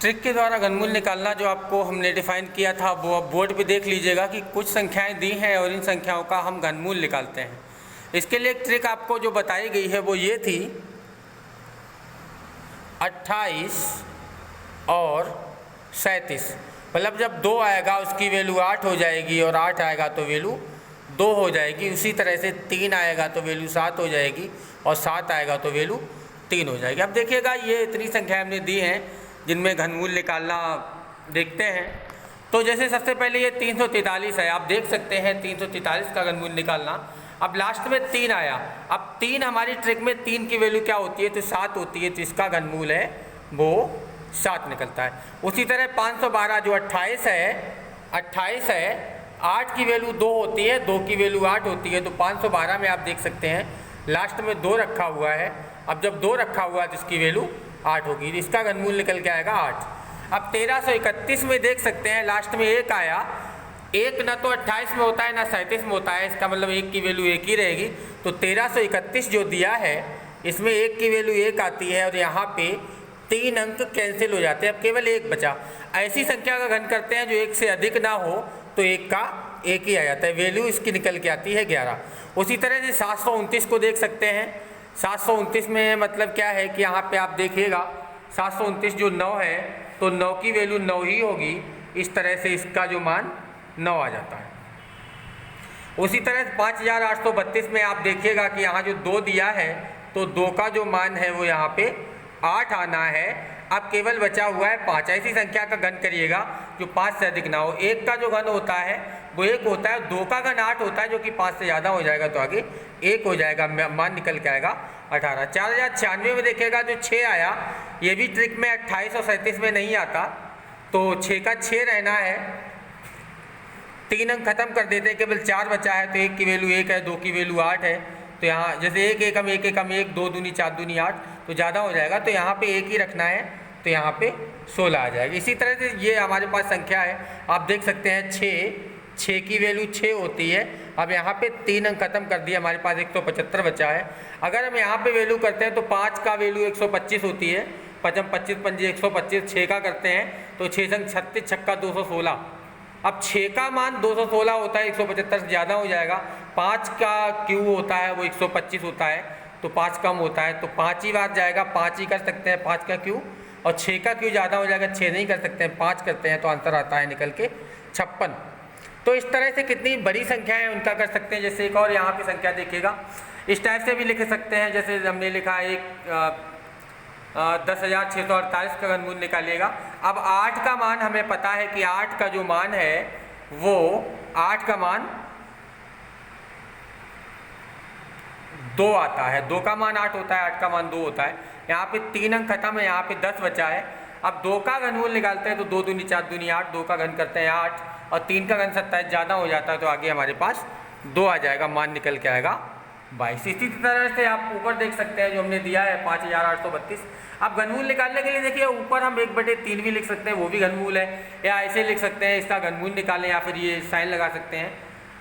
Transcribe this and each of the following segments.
Trick के द्वारा घनमूल निकालना जो आपको हमने डिफाइन किया था वो अब बोर्ड पे देख लीजिएगा कि कुछ संख्याएं दी हैं और इन संख्याओं का हम घनमूल निकालते हैं। इसके लिए एक ट्रिक आपको जो बताई गई है वो ये थी, 28 और 37, मतलब जब 2 आएगा उसकी वैल्यू 8 हो जाएगी और 8 आएगा तो वैल्यू 2 हो जाएगी। उसी तरह से 3 आएगा तो वैल्यू 7 हो जाएगी और 7 आएगा तो वैल्यू 3 हो जाएगी। अब देखिएगा ये इतनी संख्या हमने दी हैं जिनमें घनमूल निकालना देखते हैं। तो जैसे सबसे पहले ये 343 है, आप देख सकते हैं 343 का घनमूल निकालना। अब लास्ट में 3 आया, अब 3 हमारी ट्रिक में 3 की वैल्यू क्या होती है, तो 7 होती है, तो इसका घनमूल है वो 7 निकलता है। उसी तरह 512 जो 28 है, 8 की वैल्यू 2 होती है, 2 की वैल्यू 8 होती है, तो 512 में आप देख सकते हैं लास्ट में 2 रखा हुआ है। अब जब 2 रखा हुआ है तो इसकी वैल्यू 8 होगी, इसका घनमूल निकल के आएगा 8। अब 1331 में देख सकते हैं लास्ट में 1 आया, 1 ना तो 28 में होता है ना 37 में होता है, इसका मतलब 1 की वैल्यू 1 ही रहेगी। तो 1331 जो दिया है इसमें 1 की वैल्यू 1 आती है और यहाँ पे 3 अंक कैंसिल हो जाते हैं, अब केवल 1 बचा। ऐसी संख्या का घन करते हैं जो 1 से अधिक ना हो तो 1 का 1 ही आ जाता है, वैल्यू इसकी निकल के आती है 11। उसी तरह से 729 को देख सकते हैं। 729 में मतलब क्या है कि यहाँ पे आप देखिएगा 729 जो 9 है तो 9 की वैल्यू 9 ही होगी, इस तरह से इसका जो मान 9 आ जाता है। उसी तरह 5832 में आप देखिएगा कि यहाँ जो 2 दिया है तो 2 का जो मान है वो यहाँ पे 8 आना है। अब केवल बचा हुआ है 5। ऐसी संख्या का घन करिएगा जो 5 से अधिक ना हो। 1 का जो घन होता है वो 1 होता है, 2 का घन 8 होता है जो कि 5 से ज़्यादा हो जाएगा तो आगे 1 हो जाएगा, मान निकल के आएगा 18। 4096 में देखिएगा जो 6 आया, ये भी ट्रिक में 28 और 37 में नहीं आता, तो 6 का 6 रहना है। 3 अंक खत्म कर देते हैं, केवल 4 बचा है, तो 1 की वैल्यू 1 है, 2 की वैल्यू 8 है, तो यहाँ जैसे 1 एकम 1 एकम 1, 2 दूनी 4 दूनी 8, तो ज़्यादा हो जाएगा, तो यहाँ पे 1 ही रखना है, तो यहाँ पे 16 आ जाएगा। इसी तरह से ये हमारे पास संख्या है, आप देख सकते हैं 6 की वैल्यू 6 होती है। अब यहाँ पे 3 अंक खत्म कर दिया, हमारे पास 175 बचा है। अगर हम यहाँ पे वैल्यू करते हैं तो 5 का वैल्यू 125 होती है, 5 25 पंजे 125, 6 का करते हैं तो 6 संग 36 छक्का 216। अब 6 का मान 216 होता है, 175 से ज़्यादा हो जाएगा। 5 का क्यू होता है वो 125 होता है, तो 5 कम होता है, तो 5 ही बार जाएगा, 5 ही कर सकते हैं 5 का क्यू, और 6 का क्यू ज़्यादा हो जाएगा, 6 नहीं कर सकते हैं, 5 करते हैं, तो आंसर आता है निकल के 56। तो इस तरह से कितनी बड़ी संख्या है उनका कर सकते हैं। जैसे एक और यहाँ पे संख्या देखिएगा, इस टाइप से भी लिख सकते हैं, जैसे हमने लिखा है 10,648 का घनमूल निकालिएगा। अब 8 का मान हमें पता है कि 8 का जो मान है वो 8 का मान 2 आता है, 2 का मान 8 होता है, 8 का मान 2 होता है। यहाँ पे 3 अंक खत्म है, यहाँ पे 10 बचा है। अब 2 का घनमूल निकालते हैं तो 2 दूनी 4 दूनी 8, 2 का घन करते हैं 8 और 3 का घन 27, ज़्यादा हो जाता है, तो आगे हमारे पास 2 आ जाएगा, मान निकल के आएगा 22। इसी तरह से आप ऊपर देख सकते हैं जो हमने दिया है 5832। अब घनमूल निकालने के लिए देखिए ऊपर हम 1/3 भी लिख सकते हैं, वो भी घनमूल है, या ऐसे लिख सकते हैं इसका घनमूल निकालें, या फिर ये साइन लगा सकते हैं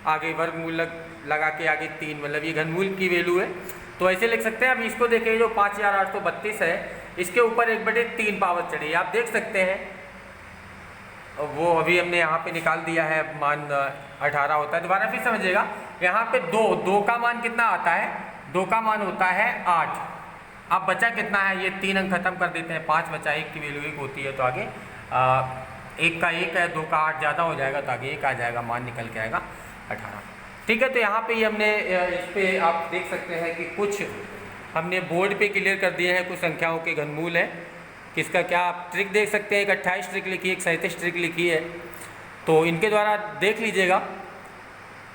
आगे वर्गमूल लगा के आगे 3, मतलब ये घनमूल की वैल्यू है, तो ऐसे लिख सकते हैं। अब इसको देखिए जो 5832 है इसके ऊपर 1/3 पावर चढ़ी, आप देख सकते हैं वो अभी हमने यहाँ पे निकाल दिया है, मान 18 होता है। दोबारा फिर समझिएगा, यहाँ पे 2 का मान कितना आता है, 2 का मान होता है 8। अब बचा कितना है, ये 3 अंक खत्म कर देते हैं, 5 बचा, 1 की वैल्यू 1 होती है, तो आगे 1 का 1 है, 2 का 8 ज़्यादा हो जाएगा, तो आगे 1 आ जाएगा, मान निकल के आएगा 18। ठीक है, तो यहाँ पे हमने इस पर आप देख सकते हैं कि कुछ हमने बोर्ड पे क्लियर कर दिए हैं, कुछ संख्याओं के घनमूल हैं, किसका क्या आप ट्रिक देख सकते हैं। एक 28 ट्रिक लिखी है, एक 37 ट्रिक लिखी है, तो इनके द्वारा देख लीजिएगा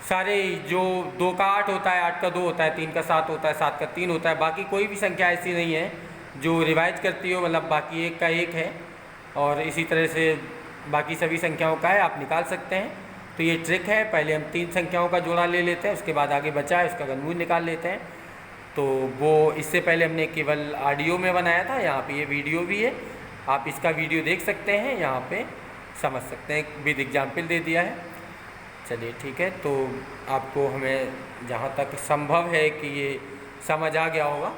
सारे। जो 2 का 8 होता है, 8 का 2 होता है, 3 का 7 होता है, 7 का 3 होता है, बाकी कोई भी संख्या ऐसी नहीं है जो रिवाइज करती हो, मतलब बाकी 1 का 1 है, और इसी तरह से बाकी सभी संख्याओं का है, आप निकाल सकते हैं। तो ये ट्रिक है, पहले हम 3 संख्याओं का जोड़ा ले लेते हैं, उसके बाद आगे बचा है उसका घनमूल निकाल लेते हैं। तो वो इससे पहले हमने केवल ऑडियो में बनाया था, यहाँ पे ये वीडियो भी है, आप इसका वीडियो देख सकते हैं, यहाँ पे समझ सकते हैं, विद एग्जाम्पल दे दिया है। चलिए ठीक है, तो आपको हमें जहाँ तक संभव है कि ये समझ आ गया होगा।